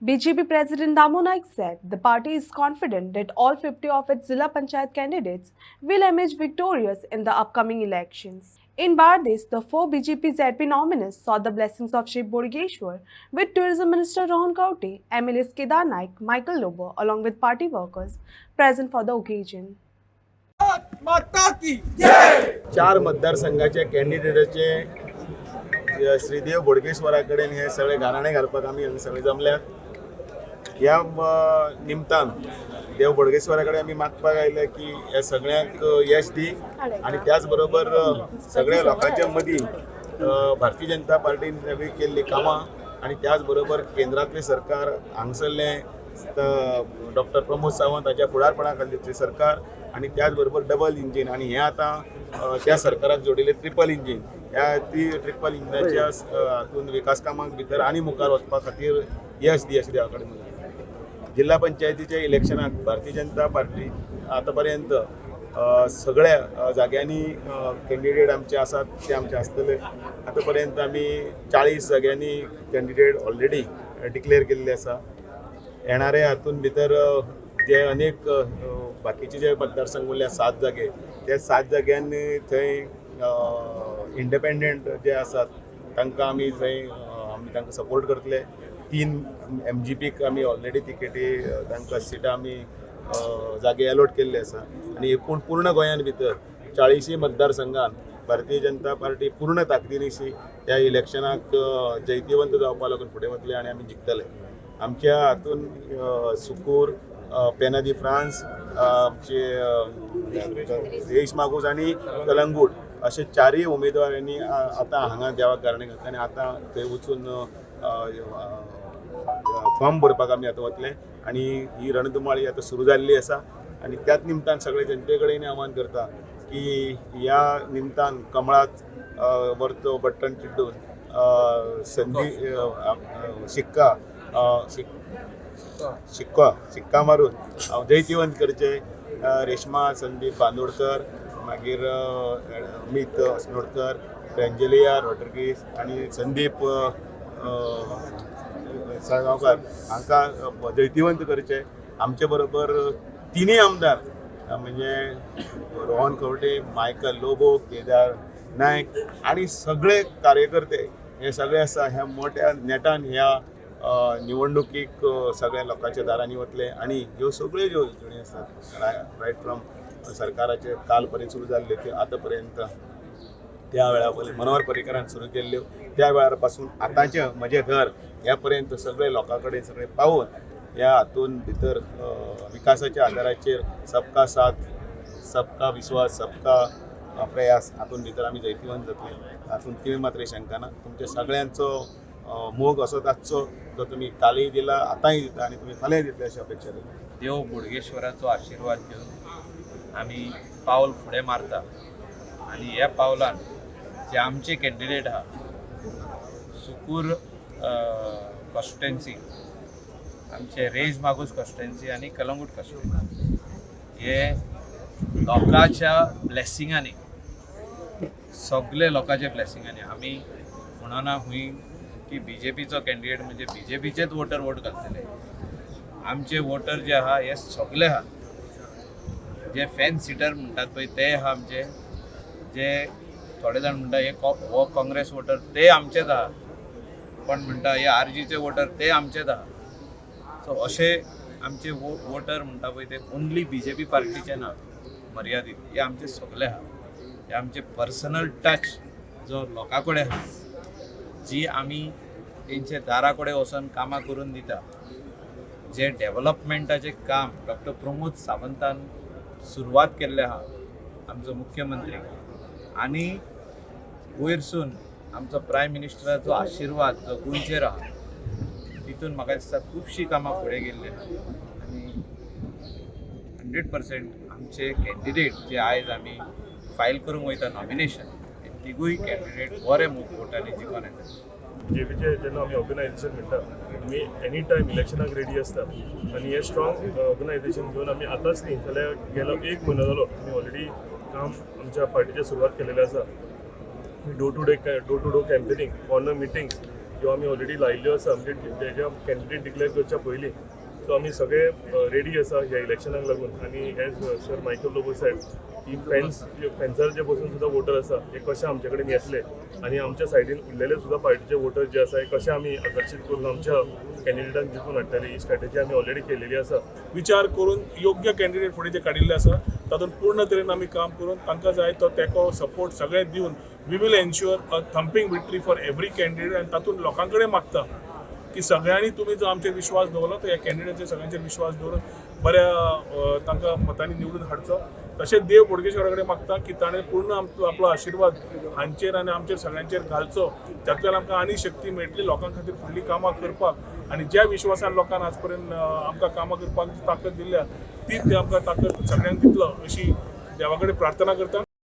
BJP President Damu Naik said the party is confident that all 50 of its Zilla Panchayat candidates will emerge victorious in the upcoming elections. In Bardez, the four BJP ZP nominees sought the blessings of Shiv Bodgeshwar with Tourism Minister Rohan Kaute, MLAs Kedar Naik, Michael Lobo, along with party workers present for the occasion. माता की चार मतदारसंघाचे कॅन्डिडेटचे श्रीदेव बोडगेश्वराकडे हे सगळे गाराणे घालपाक आमी हांगा सगळे जमल्यात. ह्या निमतान देव बोडगेश्वराकडे आमी मागपाक आयले की हे सगळ्यांक यश दी आणि त्याच बरोबर सगळ्या लोकांच्या मदीं भारतीय जनता पार्टीन नवी केल्ली कामां आणि त्याच बरोबर केंद्रातले सरकार हांगसरले डॉक्टर प्रमोद सावंत हाच्या फुडारपणा खातीरचे सरकार आणि त्याच बरोबर डबल इंजीन आणि हे आता त्या सरकाराक जोडिल्ले ट्रिपल इंजीन ह्या ट्रिपल इंजिनाच्या हातून विकास कामांक भितर आनी मुखार वचपा खातीर यश दी अशें देवा कडेन म्हणटा. जिल्हा पंचायतीच्या इलेक्शनाक भारतीय जनता पार्टी आतां पर्यंत सगळ्या जाग्यांनी कॅन्डिडेट आमचे आसात ते आमचे आसतले. आतां पर्यंत आमी 40 जाग्यांनी कॅन्डिडेट ऑलरेडी डिक्लेअर केल्ले आसा. येणाऱ्या हातून भितर जे अनेक बाकीचे जे मतदारसंघ उरल्या 7 जागे त्या 7 जाग्यांनी थंय इंडिपेंडंट जे आसात तांकां आमी थंय आमी तांकां सपोर्ट करतले. 3 MGPक आमी ऑलरेडी तिकेटी तांकां सिटां आमी जागे अलॉट केल्ले आसा आणि एकूण पूर्ण गोंयान भितर 40 मतदारसंघान भारतीय जनता पार्टी पूर्ण ताकदीनिशी त्या इलेक्शनाक जैतिवंत जावपा लागून फुडें वतले आणि आमी जिखतले. आमच्या हातून सुकूर पेना दी फ्रांस आमचे रेश मागूस आणि कलंगूट असे 4 उमेदवारांनी आतां हांगा देवाक गाराणें घातले आणि आतां थंय वचून फॉर्म भरपाक आमी आतां वतले आणि ही रणधुमाळी आतां सुरू जाल्ली आसा. आणि त्याच निमतान सगळे जनते कडेन आवाहन करता की ह्या निमतान कमळात वरचो बटन चिड्डून संधी शिक्का मारून जैतिवंत करचे. रेश्मा संदीप बांदोडकर मागीर अमित अस्नोडकर फ्रँजेलिया रॉड्रिगीस आणि संदीप साळगांवकार हांकां जैतिवंत करचे. आमचे बरोबर 3 आमदार म्हणजे रोहन खंवटे, मायकल लोबो, केदार नायक आणि सगळे कार्यकर्ते हे सगळे आसा ह्या मोठ्या नेटान ह्या निवडणुकीक सगळ्या लोकांच्या दारांनी वतले आणि ह्यो सगळ्यो ज्यो येवजणी आसात रायट फ्रॉम सरकाराचे काल पर्यंत सुरू जाल्ल्यो त्यो आतां पर्यंत त्या वेळा पयलीं मनोहर पर्रीकरान सुरू केल्ल्यो त्या वेळार पासून आतांचे म्हजें घर ह्या पर्यंत सगळे लोकां कडेन सगळे पावून ह्या हातून भितर विकासाच्या आदाराचेर सबका साथ सबका विश्वास सबका प्रयास हातून भितर आमी जैतिवंत जातले. हातून कितें मात्र शंका ना. तुमच्या सगळ्यांचो मोग असोच आसचो जो तुमी कालय दिला आतांय दिता आणि तुम्ही फाल्यां दितले अशी अपेक्षा करता. देव बोडगेश्वराचो आशिर्वाद घेवन आमी पावल फुडें मारता आणि ह्या पावलान जे आमचे कॅन्डिडेट आहा सुकूर कॉन्स्टिट्युएन्सी आमचे रेज मागूस कॉन्स्टिट्युएन्सी आणि कलंगूट कॉन्स्टिट्युएन्सी हे लोकांच्या ब्लेसिंगांनी सगळे लोकांच्या ब्लेसिंगांनी आमी म्हणना हुंय की BJPचो कॅन्डिडेट म्हणजे BJPचेच वोटर वोट घालतले. आमचे वोटर जे आहा हे सगळे आहा जे फॅन सिटर म्हणटात पळय ते आहा आमचे. जे थोडे जाण म्हणटा हे हो काँग्रेस वोटर ते आमचेच आहा पण म्हणटा हे RGचे वोटर ते आमचेच आहा. सो असे आमचे वोटर म्हणटा पळय ते ओन्ली BJP पार्टीचे ना मर्यादीत. हे आमचे सगळे आहा. हे आमचे पर्सनल टच जो लोकां कडेन आहा जी आमी तेंचे दारा कडेन वचून कामां करून दिता. जे डेव्हलपमेंटाचे काम डॉक्टर प्रमोद सावंतान सुरवात केल्ले आहा आमचो मुख्यमंत्री आणि वयरसून आमचो प्रायम मिनिस्टराचो आशिर्वाद जो गोंयचेर आहा तितून म्हाका दिसता खुबशीं कामां फुडें गेल्ली आहा आनी 100% आमचे कॅन्डिडेट जे आयज आमी फायल करूंक वयता नॉमिनेशन तिगूय कॅन्डिडेट बरे वोटांनी जिखून येता. JPचे जेन्ना आमी ऑर्गनायझेशन म्हणटा आमी एनी टायम इलेक्शनाक रेडी आसता आनी हे स्ट्रॉंग ऑर्गनायझेशन घेवन आमी आतांच न्ही जाल्यार गेलो 1 म्हयनो जालो आमी ऑलरेडी काम आमच्या पार्टीचे सुरवात केलेलें आसा. Door to door campaigning, corner meetings ह्यो आमी ऑलरेडी लायिल्ल्यो आसा म्हणजे तेज्या कॅन्डिडेट डिक्लेअर करच्या पयलीं. सो आमी सगळे रेडी आसा ह्या इलेक्शनाक लागून. आनी as sir Michael Lobo said की फेन्सार जे बसून सुद्दां वोटर आसा हे कशे आमचे कडेन येतले आनी आमच्या सायडीन उरलेले सुद्दां पार्टीचे वोटर जे आसा हे कशे आमी आकर्शीत करून आमच्या कॅन्डिडेटांक जिखून हाडटले ही स्ट्रॅटेजी आमी ऑलरेडी केलेली आसा. विचार करून योग्य कॅन्डिडेट फुडें जे काडिल्ले आसा तातूंत पूर्ण तरेन आमी काम करून तांकां जाय तो तेंको सपोर्ट सगळे दिवन we will ensure a thumping victory for every candidate. आनी तातूंत लोकां कडेन मागता की सगळ्यांनी तुमी जो आमचेर विश्वास दवरलो तो ह्या कॅन्डिडेटचेर सगळ्यांचेर विश्वास दवरून बऱ्या तांकां मतांनी निवडून हाडचो. तशेंच देव बोडगेश्वरा कडेन मागता की ताणें पूर्ण आपलो आशिर्वाद हांचेर आनी आमचेर सगळ्यांचेर घालचो. तातूंतल्यान आमकां आनी शक्ती मेळटली लोकां खातीर फुडलीं कामां करपाक आनी ज्या विश्वासान लोकांन आज पर्यंत आमकां कामां करपाक जी ताकद दिल्या तीच ते आमकां ताकद सगळ्यांक दितलो अशी देवा कडेन प्रार्थना करता.